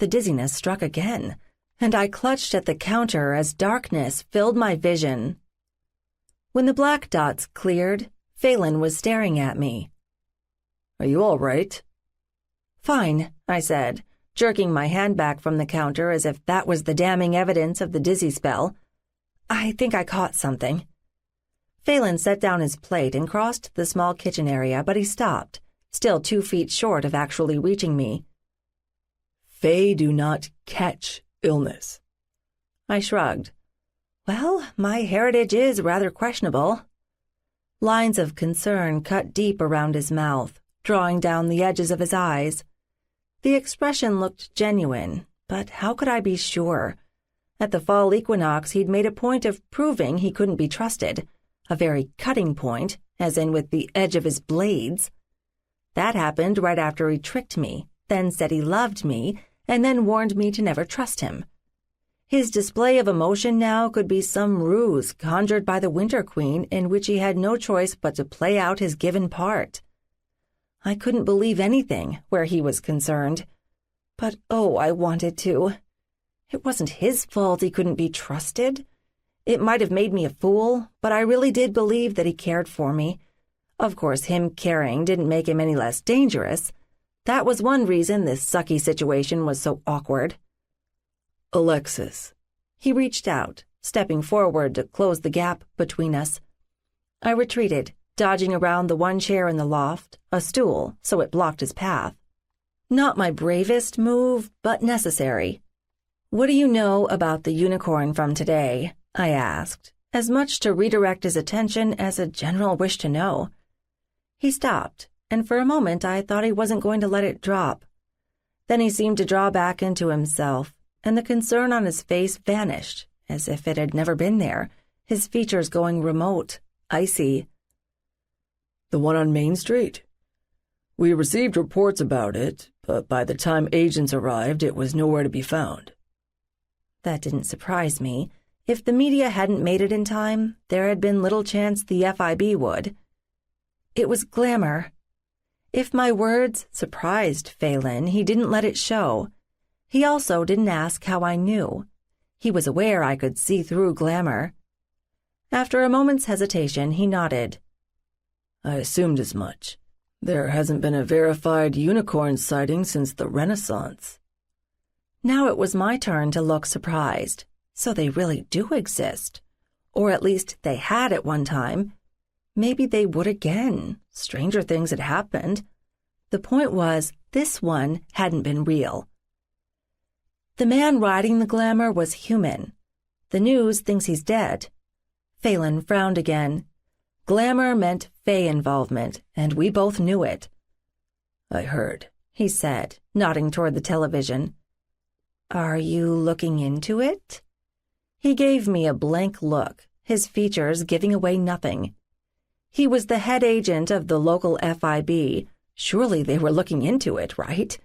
the dizziness struck again, and I clutched at the counter as darkness filled my vision. When the black dots cleared, Phelan was staring at me. "Are you all right?" "Fine," I said, jerking my hand back from the counter as if that was the damning evidence of the dizzy spell. "I think I caught something." Phelan set down his plate and crossed the small kitchen area, but he stopped, still 2 feet short of actually reaching me. "Fae do not catch illness." I shrugged. Well, my heritage is rather questionable. Lines of concern cut deep around his mouth, drawing down the edges of his eyes. The expression looked genuine, but how could I be sure? At the fall equinox, he'd made a point of proving he couldn't be trusted, a very cutting point, as in with the edge of his blades. That happened right after he tricked me, then said he loved me, and then warned me to never trust him. His display of emotion now could be some ruse conjured by the Winter Queen in which he had no choice but to play out his given part. I couldn't believe anything where he was concerned. But oh, I wanted to. It wasn't his fault he couldn't be trusted. It might have made me a fool, but I really did believe that he cared for me. Of course, him caring didn't make him any less dangerous. That was one reason this sucky situation was so awkward. "Alexis." He reached out, stepping forward to close the gap between us. I retreated, dodging around the one chair in the loft, a stool, so it blocked his path. Not my bravest move, but necessary. "What do you know about the unicorn from today?" I asked, as much to redirect his attention as a general wish to know. He stopped, and for a moment I thought he wasn't going to let it drop. Then he seemed to draw back into himself, and the concern on his face vanished, as if it had never been there, his features going remote, icy. "The one on Main Street? We received reports about it, but by the time agents arrived, it was nowhere to be found." That didn't surprise me. If the media hadn't made it in time, there had been little chance the FIB would. It was glamour. If my words surprised Phelan, he didn't let it show. He also didn't ask how I knew. He was aware I could see through glamour. After a moment's hesitation, he nodded. "I assumed as much. There hasn't been a verified unicorn sighting since the Renaissance." Now it was my turn to look surprised. So they really do exist. Or at least they had at one time. Maybe they would again. Stranger things had happened. The point was, this one hadn't been real. The man riding the glamour was human. The news thinks he's dead. Phelan frowned again. Glamour meant Fae involvement, and we both knew it. "I heard," he said, nodding toward the television. "Are you looking into it?" He gave me a blank look, his features giving away nothing. He was the head agent of the local FIB. Surely they were looking into it, right?